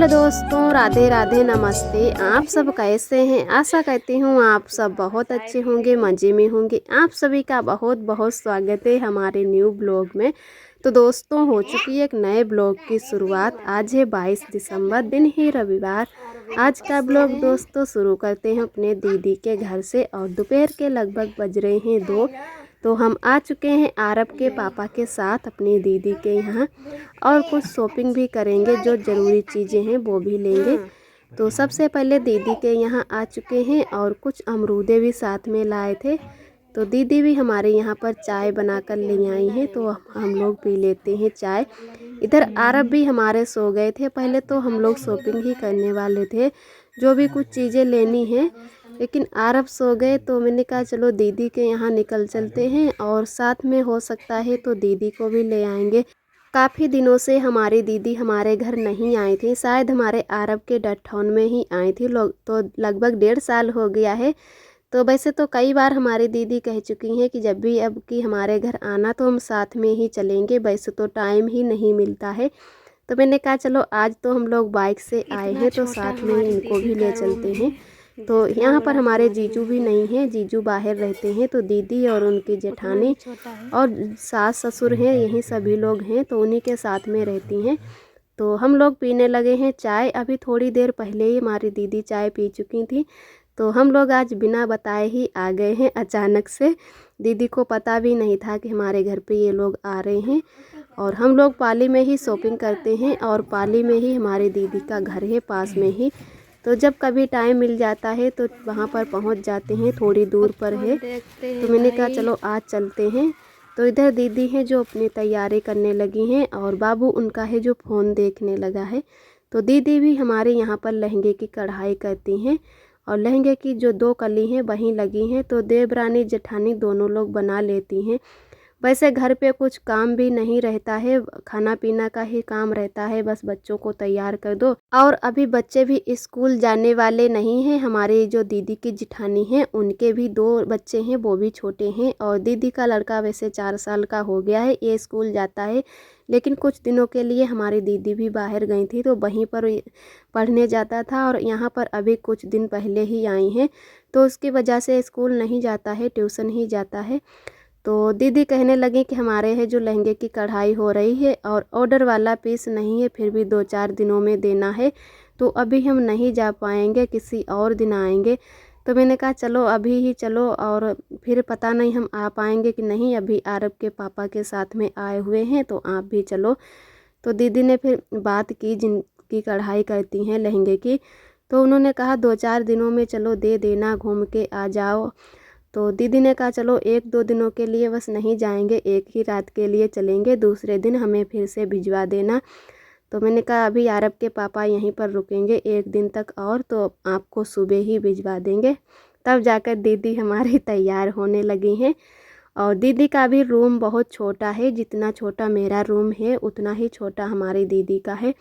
Hello दोस्तों, राधे राधे, नमस्ते। आप सब कैसे हैं? आशा करती हूँ आप सब बहुत अच्छे होंगे, मज़े में होंगे। आप सभी का बहुत बहुत स्वागत है हमारे न्यू ब्लॉग में। तो दोस्तों, हो चुकी है एक नए ब्लॉग की शुरुआत। आज है 22 दिसंबर, दिन ही रविवार। आज का ब्लॉग दोस्तों शुरू करते हैं अपने दीदी के घर से और दोपहर के लगभग बज रहे हैं 2। तो हम आ चुके हैं आरब के पापा के साथ अपनी दीदी के यहाँ और कुछ शॉपिंग भी करेंगे, जो ज़रूरी चीज़ें हैं वो भी लेंगे। तो सबसे पहले दीदी के यहाँ आ चुके हैं और कुछ अमरूदे भी साथ में लाए थे। तो दीदी भी हमारे यहाँ पर चाय बनाकर ले आई हैं, तो हम लोग पी लेते हैं चाय। इधर आरब भी हमारे सो गए थे। पहले तो हम लोग शॉपिंग ही करने वाले थे, जो भी कुछ चीज़ें लेनी है, लेकिन आरब सो गए तो मैंने कहा चलो दीदी के यहाँ निकल चलते हैं और साथ में हो सकता है तो दीदी को भी ले आएंगे। काफ़ी दिनों से हमारी दीदी हमारे घर नहीं आई थी, शायद हमारे आरब के डटथाउन में ही आई थी लोग, तो लगभग 1.5 साल हो गया है। तो वैसे तो कई बार हमारी दीदी कह चुकी हैं कि जब भी अब कि हमारे घर आना तो हम साथ में ही चलेंगे, वैसे तो टाइम ही नहीं मिलता है। तो मैंने कहा चलो आज तो हम लोग बाइक से आए हैं तो साथ में इनको भी ले चलते हैं। तो यहाँ पर हमारे जीजू भी नहीं हैं, जीजू बाहर रहते हैं, तो दीदी और उनकी जेठानी और सास ससुर हैं, यहीं सभी लोग हैं, तो उन्हीं के साथ में रहती हैं। तो हम लोग पीने लगे हैं चाय। अभी थोड़ी देर पहले ही हमारी दीदी चाय पी चुकी थी। तो हम लोग आज बिना बताए ही आ गए हैं अचानक से। दीदी को पता भी नहीं था कि हमारे घर पे ये लोग आ रहे हैं। और हम लोग पाली में ही शॉपिंग करते हैं और पाली में ही हमारी दीदी का घर है, पास में ही। तो जब कभी टाइम मिल जाता है तो वहाँ पर पहुँच जाते हैं, थोड़ी दूर पर है। तो मैंने कहा चलो आज चलते हैं। तो इधर दीदी हैं जो अपनी तैयारी करने लगी हैं और बाबू उनका है जो फ़ोन देखने लगा है। तो दीदी भी हमारे यहाँ पर लहंगे की कढ़ाई करती हैं और लहंगे की जो 2 कली हैं वहीं लगी हैं, तो देवरानी जेठानी दोनों लोग बना लेती हैं। वैसे घर पे कुछ काम भी नहीं रहता है, खाना पीना का ही काम रहता है, बस बच्चों को तैयार कर दो। और अभी बच्चे भी स्कूल जाने वाले नहीं हैं। हमारे जो दीदी की जिठानी हैं उनके भी 2 बच्चे हैं, वो भी छोटे हैं। और दीदी का लड़का वैसे 4 साल का हो गया है, ये स्कूल जाता है, लेकिन कुछ दिनों के लिए हमारी दीदी भी बाहर गई थी तो वहीं पर पढ़ने जाता था और यहाँ पर अभी कुछ दिन पहले ही आई हैं, तो उसकी वजह से स्कूल नहीं जाता है, ट्यूशन ही जाता है। तो दीदी कहने लगी कि हमारे है जो लहंगे की कढ़ाई हो रही है और ऑर्डर वाला पीस नहीं है, फिर भी 2-4 दिनों में देना है, तो अभी हम नहीं जा पाएंगे, किसी और दिन आएंगे। तो मैंने कहा चलो अभी ही चलो, और फिर पता नहीं हम आ पाएंगे कि नहीं। अभी आरब के पापा के साथ में आए हुए हैं तो आप भी चलो। तो दीदी ने फिर बात की जिनकी कढ़ाई करती हैं लहंगे की, तो उन्होंने कहा 2-4 दिनों में चलो दे देना, घूम के आ जाओ। तो दीदी ने कहा चलो 1-2 दिनों के लिए बस नहीं जाएंगे, एक ही रात के लिए चलेंगे, दूसरे दिन हमें फिर से भिजवा देना। तो मैंने कहा अभी आरब के पापा यहीं पर रुकेंगे 1 दिन तक और, तो आपको सुबह ही भिजवा देंगे। तब जाकर दीदी हमारी तैयार होने लगी हैं। और दीदी का भी रूम बहुत छोटा है, जितना छोटा मेरा रूम है उतना ही छोटा हमारी दीदी का है।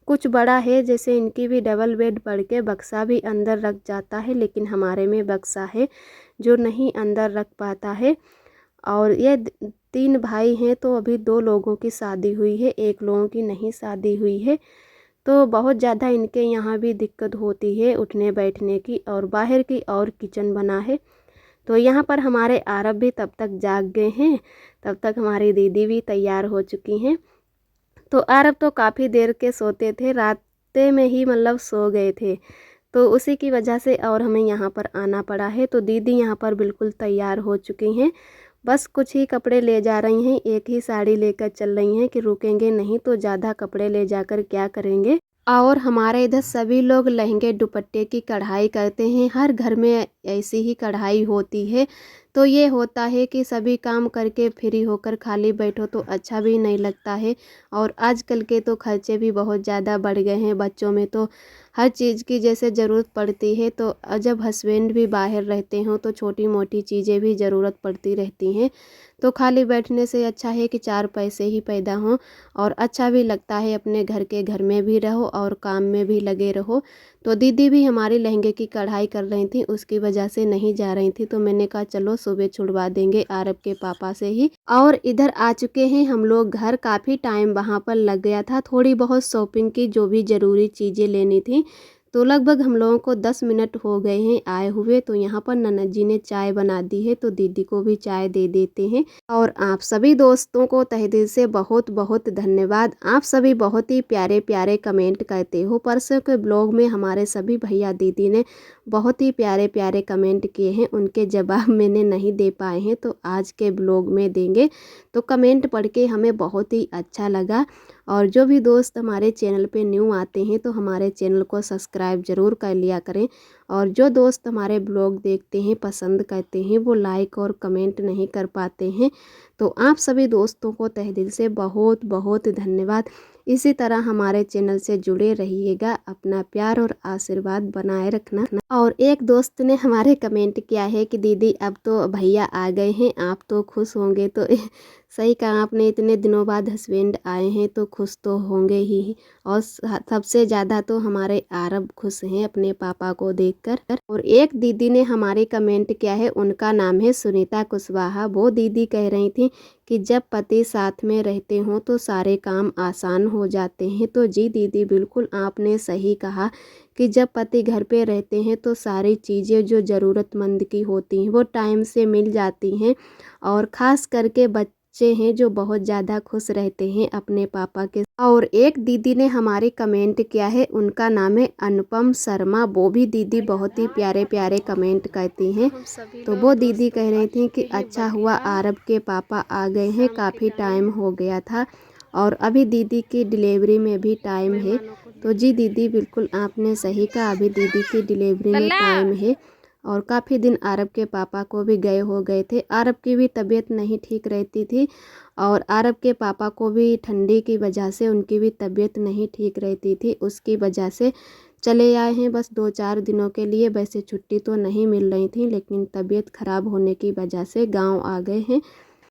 कुछ बड़ा है, जैसे इनकी भी डबल बेड पड़ के बक्सा भी अंदर रख जाता है, लेकिन हमारे में बक्सा है जो नहीं अंदर रख पाता है। और ये 3 भाई हैं, तो अभी 2 लोगों की शादी हुई है, 1 लोगों की नहीं शादी हुई है। तो बहुत ज़्यादा इनके यहाँ भी दिक्कत होती है उठने बैठने की, और बाहर की और किचन बना है। तो यहाँ पर हमारे आरब भी तब तक जाग गए हैं, तब तक हमारी दीदी भी तैयार हो चुकी हैं। तो आरब तो काफ़ी देर के सोते थे, रात में ही मतलब सो गए थे, तो उसी की वजह से और हमें यहाँ पर आना पड़ा है। तो दीदी यहाँ पर बिल्कुल तैयार हो चुकी हैं, बस कुछ ही कपड़े ले जा रही हैं, एक ही साड़ी लेकर चल रही हैं कि रुकेंगे नहीं तो ज़्यादा कपड़े ले जाकर क्या करेंगे। और हमारे इधर सभी लोग लहंगे दुपट्टे की कढ़ाई करते हैं, हर घर में ऐसी ही कढ़ाई होती है। तो ये होता है कि सभी काम करके फ्री होकर खाली बैठो तो अच्छा भी नहीं लगता है। और आजकल के तो खर्चे भी बहुत ज़्यादा बढ़ गए हैं, बच्चों में तो हर चीज़ की जैसे ज़रूरत पड़ती है, तो जब हस्बैंड भी बाहर रहते हों तो छोटी मोटी चीज़ें भी ज़रूरत पड़ती रहती हैं। तो खाली बैठने से अच्छा है कि 4 पैसे ही पैदा हों, और अच्छा भी लगता है अपने घर में भी रहो और काम में भी लगे रहो। तो दीदी भी हमारी लहंगे की कढ़ाई कर रही थी, उसकी वजह से नहीं जा रही थी, तो मैंने कहा चलो सुबह छुड़वा देंगे आरब के पापा से ही। और इधर आ चुके हैं हम लोग घर। काफ़ी टाइम वहाँ पर लग गया था, थोड़ी बहुत शॉपिंग की, जो भी ज़रूरी चीज़ें लेनी थी। तो लगभग हम लोगों को 10 मिनट हो गए हैं आए हुए। तो यहाँ पर ननद जी ने चाय बना दी है, तो दीदी को भी चाय दे देते हैं। और आप सभी दोस्तों को तहे दिल से बहुत बहुत धन्यवाद। आप सभी बहुत ही प्यारे प्यारे कमेंट करते हो। परसों के ब्लॉग में हमारे सभी भैया दीदी ने बहुत ही प्यारे प्यारे कमेंट किए हैं, उनके जवाब मैंने नहीं दे पाए हैं, तो आज के ब्लॉग में देंगे। तो कमेंट पढ़ के हमें बहुत ही अच्छा लगा। और जो भी दोस्त हमारे चैनल पे न्यू आते हैं तो हमारे चैनल को सब्सक्राइब ज़रूर कर लिया करें। और जो दोस्त हमारे ब्लॉग देखते हैं, पसंद करते हैं, वो लाइक और कमेंट नहीं कर पाते हैं। तो आप सभी दोस्तों को तहे दिल से बहुत बहुत धन्यवाद। इसी तरह हमारे चैनल से जुड़े रहिएगा, अपना प्यार और आशीर्वाद बनाए रखना। और एक दोस्त ने हमारे कमेंट किया है कि दीदी अब तो भैया आ गए हैं, आप तो खुश होंगे। तो सही कहा आपने, इतने दिनों बाद हस्बैंड आए हैं तो खुश तो होंगे ही। और सबसे ज़्यादा तो हमारे आरब खुश हैं अपने पापा को देखकर। और एक दीदी ने हमारे कमेंट किया है, उनका नाम है सुनीता कुशवाहा। वो दीदी कह रही थी कि जब पति साथ में रहते हों तो सारे काम आसान हो जाते हैं। तो जी दीदी, बिल्कुल आपने सही कहा कि जब पति घर पे रहते हैं तो सारी चीज़ें जो ज़रूरतमंद की होती हैं वो टाइम से मिल जाती हैं। और ख़ास करके बच्चे हैं जो बहुत ज़्यादा खुश रहते हैं अपने पापा के। और एक दीदी ने हमारे कमेंट किया है, उनका नाम है अनुपम शर्मा। वो भी दीदी बहुत ही प्यारे प्यारे कमेंट करती हैं। तो वो दीदी कह रही थी कि अच्छा हुआ आरब के पापा आ गए हैं, काफ़ी टाइम हो गया था और अभी दीदी की डिलीवरी में भी टाइम है। तो जी दीदी, बिल्कुल आपने सही कहा, अभी दीदी की डिलीवरी में टाइम है। और काफ़ी दिन आरब के पापा को भी गए हो गए थे। आरब की भी तबीयत नहीं ठीक रहती थी, और आरब के पापा को भी ठंडी की वजह से उनकी भी तबीयत नहीं ठीक रहती थी, उसकी वजह से चले आए हैं बस 2-4 दिनों के लिए। वैसे छुट्टी तो नहीं मिल रही थी, लेकिन तबीयत ख़राब होने की वजह से गांव आ गए हैं।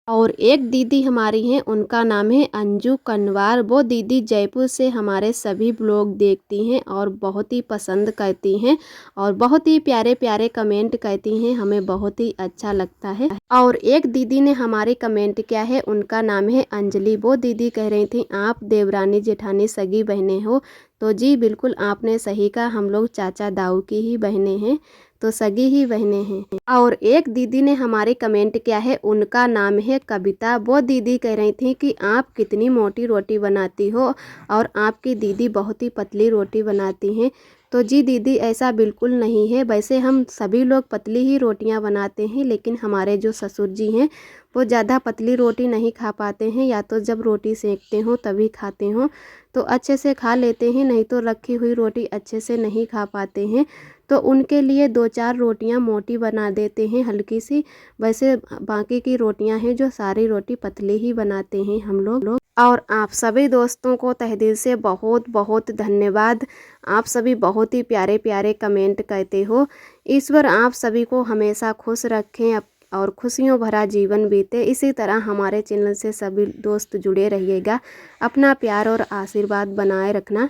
और एक दीदी हमारी हैं, उनका नाम है अंजू कनवार। वो दीदी जयपुर से हमारे सभी ब्लॉग देखती हैं और बहुत ही पसंद करती हैं और बहुत ही प्यारे प्यारे कमेंट करती हैं, हमें बहुत ही अच्छा लगता है। और एक दीदी ने हमारे कमेंट किया है, उनका नाम है अंजलि। वो दीदी कह रही थी आप देवरानी जेठानी सगी बहनें हो। तो जी बिल्कुल आपने सही कहा, हम लोग चाचा दाऊ की ही बहनें हैं, तो सगी ही बहनें हैं। और एक दीदी ने हमारे कमेंट किया है, उनका नाम है कविता। वो दीदी कह रही थी कि आप कितनी मोटी रोटी बनाती हो और आपकी दीदी बहुत ही पतली रोटी बनाती हैं। तो जी दीदी, ऐसा बिल्कुल नहीं है। वैसे हम सभी लोग पतली ही रोटियां बनाते हैं, लेकिन हमारे जो ससुर जी हैं वो ज़्यादा पतली रोटी नहीं खा पाते हैं, या तो जब रोटी सेकते हो तभी खाते हो तो अच्छे से खा लेते हैं, नहीं तो रखी हुई रोटी अच्छे से नहीं खा पाते हैं। तो उनके लिए 2-4 रोटियां मोटी बना देते हैं हल्की सी। वैसे बाकी की रोटियां हैं जो सारी रोटी पतली ही बनाते हैं हम लोग। और आप सभी दोस्तों को तहे दिल से बहुत बहुत धन्यवाद। आप सभी बहुत ही प्यारे प्यारे कमेंट करते हो। ईश्वर आप सभी को हमेशा खुश रखें और खुशियों भरा जीवन बीते। इसी तरह हमारे चैनल से सभी दोस्त जुड़े रहिएगा, अपना प्यार और आशीर्वाद बनाए रखना।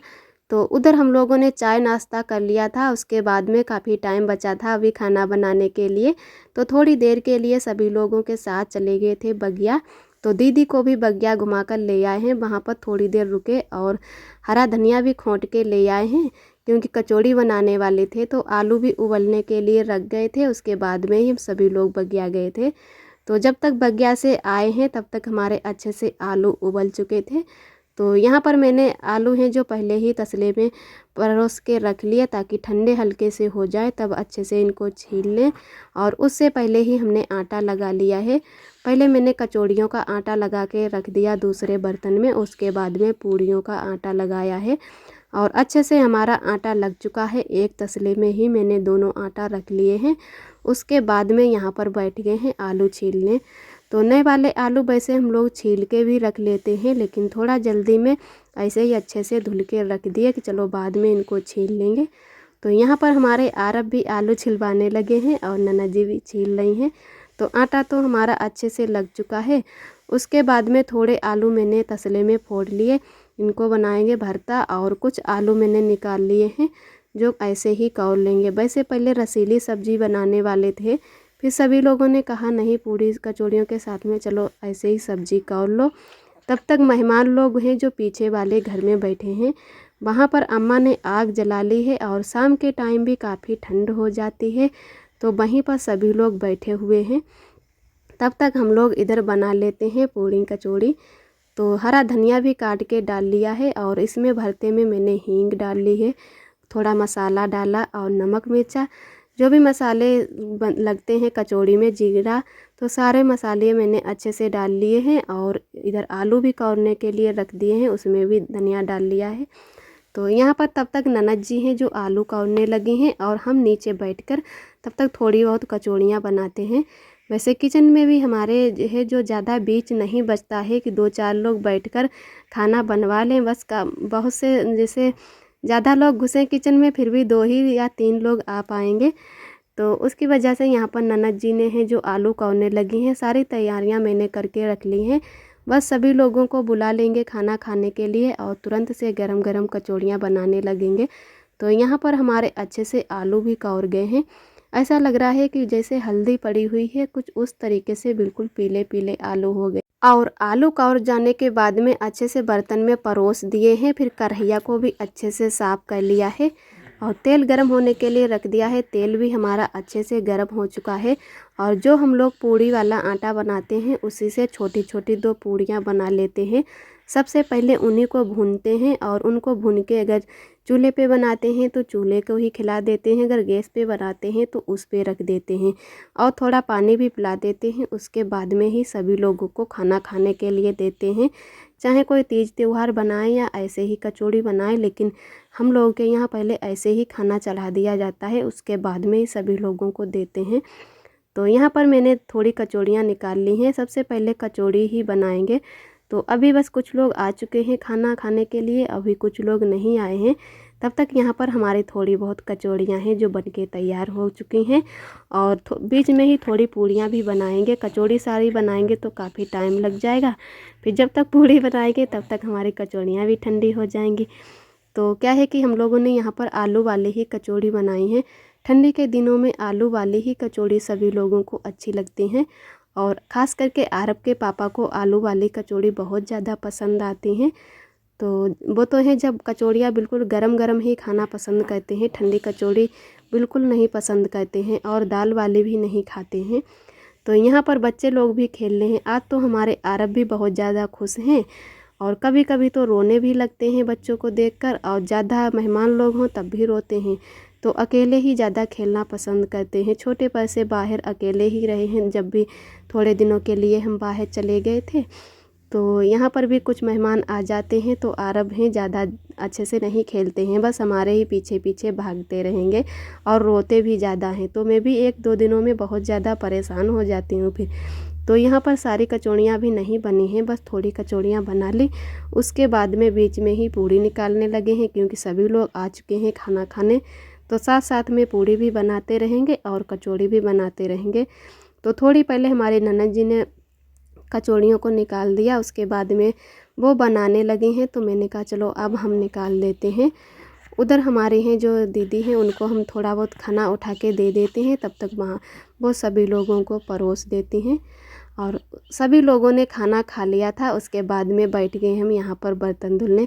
तो उधर हम लोगों ने चाय नाश्ता कर लिया था, उसके बाद में काफ़ी टाइम बचा था अभी खाना बनाने के लिए। तो थोड़ी देर के लिए सभी लोगों के साथ चले गए थे बगिया। तो दीदी को भी बगिया घुमाकर ले आए हैं, वहाँ पर थोड़ी देर रुके और हरा धनिया भी खोंट के ले आए हैं, क्योंकि कचौड़ी बनाने वाले थे। तो आलू भी उबलने के लिए रख गए थे, उसके बाद में ही हम सभी लोग बगिया गए थे। तो जब तक बगिया से आए हैं तब तक हमारे अच्छे से आलू उबल चुके थे। तो यहाँ पर मैंने आलू हैं जो पहले ही तसले में परोस के रख लिया, ताकि ठंडे हल्के से हो जाए तब अच्छे से इनको छील लें। और उससे पहले ही हमने आटा लगा लिया है। पहले मैंने कचौड़ियों का आटा लगा के रख दिया दूसरे बर्तन में, उसके बाद में पूड़ियों का आटा लगाया है और अच्छे से हमारा आटा लग चुका है। एक तसले में ही मैंने दोनों आटा रख लिए हैं। उसके बाद में यहाँ पर बैठ गए हैं आलू छीलने। तो नए वाले आलू वैसे हम लोग छील के भी रख लेते हैं, लेकिन थोड़ा जल्दी में ऐसे ही अच्छे से धुल के रख दिए कि चलो बाद में इनको छील लेंगे। तो यहाँ पर हमारे आरब भी आलू छिलवाने लगे हैं और ननद जी भी छील रही हैं। तो आटा तो हमारा अच्छे से लग चुका है। उसके बाद में थोड़े आलू मैंने तसले में फोड़ लिए, इनको बनाएंगे भरता, और कुछ आलू मैंने निकाल लिए हैं जो ऐसे ही कौर लेंगे। वैसे पहले रसीली सब्जी बनाने वाले थे, फिर सभी लोगों ने कहा नहीं पूड़ी कचौड़ियों के साथ में चलो ऐसे ही सब्जी कौर लो। तब तक मेहमान लोग हैं जो पीछे वाले घर में बैठे हैं, वहाँ पर अम्मा ने आग जला ली है और शाम के टाइम भी काफ़ी ठंड हो जाती है, तो वहीं पर सभी लोग बैठे हुए हैं। तब तक हम लोग इधर बना लेते हैं पूड़ी कचौड़ी। तो हरा धनिया भी काट के डाल लिया है और इसमें भरते में मैंने हींग डाल ली है, थोड़ा मसाला डाला और नमक मिर्चा जो भी मसाले लगते हैं कचौड़ी में, जीरा, तो सारे मसाले मैंने अच्छे से डाल लिए हैं। और इधर आलू भी कौरने के लिए रख दिए हैं, उसमें भी धनिया डाल लिया है। तो यहाँ पर तब तक ननद जी हैं जो आलू कौरने लगे हैं और हम नीचे बैठकर तब तक थोड़ी बहुत कचौड़ियाँ बनाते हैं। वैसे किचन में भी हमारे है जो ज़्यादा बीच नहीं बचता है कि 2-4 लोग बैठकर खाना बनवा लें, बस का बहुत से जैसे ज़्यादा लोग घुसे किचन में फिर भी 2 ही या 3 लोग आ पाएंगे। तो उसकी वजह से यहाँ पर ननद जी ने है जो आलू कौरने लगी हैं, सारी तैयारियाँ मैंने करके रख ली हैं। बस सभी लोगों को बुला लेंगे खाना खाने के लिए और तुरंत से गरम गरम कचौड़ियाँ बनाने लगेंगे। तो यहाँ पर हमारे अच्छे से आलू भी कौर गए हैं, ऐसा लग रहा है कि जैसे हल्दी पड़ी हुई है, कुछ उस तरीके से बिल्कुल पीले पीले आलू हो गए। और आलू कौर जाने के बाद में अच्छे से बर्तन में परोस दिए हैं, फिर कढ़ैया को भी अच्छे से साफ़ कर लिया है और तेल गरम होने के लिए रख दिया है। तेल भी हमारा अच्छे से गरम हो चुका है और जो हम लोग पूड़ी वाला आटा बनाते हैं उसी से छोटी छोटी 2 पूड़ियाँ बना लेते हैं। सबसे पहले उन्हीं को भूनते हैं और उनको भून के अगर चूल्हे पे बनाते हैं तो चूल्हे को ही खिला देते हैं, अगर गैस पे बनाते हैं तो उस पे रख देते हैं और थोड़ा पानी भी पिला देते हैं। उसके बाद में ही सभी लोगों को खाना खाने के लिए देते हैं, चाहे कोई तीज त्यौहार बनाए या ऐसे ही कचौड़ी बनाए, लेकिन हम लोगों के यहाँ पहले ऐसे ही खाना चढ़ा दिया जाता है, उसके बाद में ही सभी लोगों को देते हैं। तो यहाँ पर मैंने थोड़ी कचौड़ियाँ निकाल ली हैं, सबसे पहले कचौड़ी ही बनाएंगे। तो अभी बस कुछ लोग आ चुके हैं खाना खाने के लिए, अभी कुछ लोग नहीं आए हैं। तब तक यहाँ पर हमारी थोड़ी बहुत कचौड़ियाँ हैं जो बनके तैयार हो चुकी हैं और बीच में ही थोड़ी पूड़ियाँ भी बनाएंगे। कचौड़ी सारी बनाएंगे तो काफ़ी टाइम लग जाएगा, फिर जब तक पूड़ी बनाएंगे तब तक हमारी कचौड़ियाँ भी ठंडी हो जाएंगी। तो क्या है कि हम लोगों ने यहाँ पर आलू वाली ही कचौड़ी बनाई है। ठंडी के दिनों में आलू वाली ही कचौड़ी सभी लोगों को अच्छी लगती हैं और ख़ास करके आरब के पापा को आलू वाली कचौड़ी बहुत ज़्यादा पसंद आती हैं। तो वो तो है जब कचौड़ियाँ बिल्कुल गरम गरम ही खाना पसंद करते हैं, ठंडी कचौड़ी बिल्कुल नहीं पसंद करते हैं और दाल वाली भी नहीं खाते हैं। तो यहाँ पर बच्चे लोग भी खेल रहे हैं। आज तो हमारे आरब भी बहुत ज़्यादा खुश हैं और कभी कभी तो रोने भी लगते हैं बच्चों को देखकर, और ज़्यादा मेहमान लोग हों तब भी रोते हैं। तो अकेले ही ज़्यादा खेलना पसंद करते हैं। छोटे पर से बाहर अकेले ही रहे हैं, जब भी थोड़े दिनों के लिए हम बाहर चले गए थे। तो यहाँ पर भी कुछ मेहमान आ जाते हैं तो आरब हैं ज़्यादा अच्छे से नहीं खेलते हैं, बस हमारे ही पीछे पीछे भागते रहेंगे और रोते भी ज़्यादा हैं। तो मैं भी 1-2 दिनों में बहुत ज़्यादा परेशान हो जाती हूँ फिर। तो यहाँ पर सारी कचौड़ियाँ भी नहीं बनी हैं, बस थोड़ी कचौड़ियाँ बना ली। उसके बाद में बीच में ही पूड़ी निकालने लगे हैं क्योंकि सभी लोग आ चुके हैं खाना खाने। तो साथ साथ में पूड़ी भी बनाते रहेंगे और कचौड़ी भी बनाते रहेंगे। तो थोड़ी पहले हमारे ननद जी ने कचौड़ियों को निकाल दिया, उसके बाद में वो बनाने लगे हैं। तो मैंने कहा चलो अब हम निकाल लेते हैं। उधर हमारे हैं जो दीदी हैं उनको हम थोड़ा बहुत खाना उठा के दे देते हैं, तब तक वहाँ वो सभी लोगों को परोस देती हैं। और सभी लोगों ने खाना खा लिया था, उसके बाद में बैठ गए हम यहाँ पर बर्तन धुलने।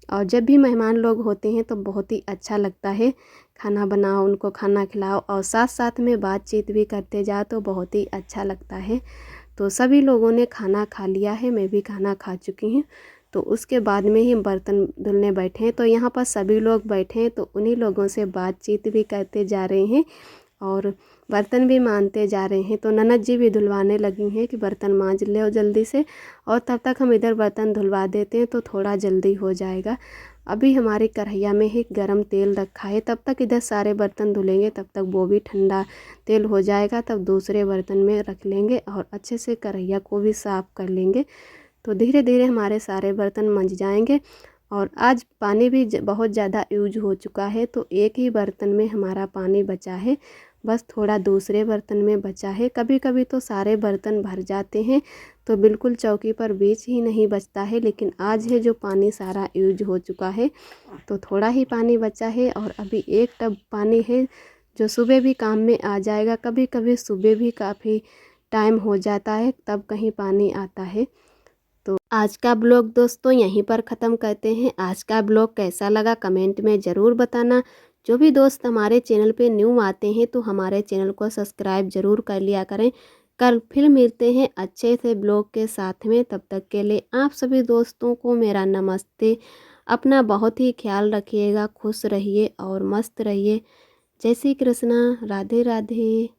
और जब भी मेहमान लोग होते हैं तो बहुत ही अच्छा लगता है, खाना बनाओ उनको खाना खिलाओ और साथ साथ में बातचीत भी करते जाओ तो बहुत ही अच्छा लगता है। तो सभी लोगों ने खाना खा लिया है, मैं भी खाना खा चुकी हूँ। तो उसके बाद में ही बर्तन धुलने बैठे हैं। तो यहाँ पर सभी लोग बैठे हैं तो उन्हीं लोगों से बातचीत भी करते जा रहे हैं और बर्तन भी मांजते जा रहे हैं। तो ननद जी भी धुलवाने लगी हैं कि बर्तन मांज ले जल्दी से, और तब तक हम इधर बर्तन धुलवा देते हैं तो थोड़ा जल्दी हो जाएगा। अभी हमारे कढ़ैया में ही गरम तेल रखा है। तब तक इधर सारे बर्तन धुलेंगे, तब तक वो भी ठंडा तेल हो जाएगा। तब दूसरे बर्तन में रख लेंगे और अच्छे से कढ़ैया को भी साफ़ कर लेंगे। तो धीरे धीरे हमारे सारे बर्तन मंज जाएंगे। और आज पानी भी बहुत ज़्यादा यूज हो चुका है, तो एक ही बर्तन में हमारा पानी बचा है, बस थोड़ा दूसरे बर्तन में बचा है। कभी कभी तो सारे बर्तन भर जाते हैं तो बिल्कुल चौकी पर बीच ही नहीं बचता है, लेकिन आज है जो पानी सारा यूज हो चुका है, तो थोड़ा ही पानी बचा है। और अभी एक टब पानी है जो सुबह भी काम में आ जाएगा। कभी कभी सुबह भी काफ़ी टाइम हो जाता है तब कहीं पानी आता है। तो आज का ब्लॉग दोस्तों यहीं पर ख़त्म करते हैं। आज का ब्लॉग कैसा लगा कमेंट में ज़रूर बताना। जो भी दोस्त हमारे चैनल पे न्यू आते हैं तो हमारे चैनल को सब्सक्राइब ज़रूर कर लिया करें। कल फिर मिलते हैं अच्छे से ब्लॉग के साथ में। तब तक के लिए आप सभी दोस्तों को मेरा नमस्ते। अपना बहुत ही ख्याल रखिएगा, खुश रहिए और मस्त रहिए। जय श्री कृष्णा, राधे राधे।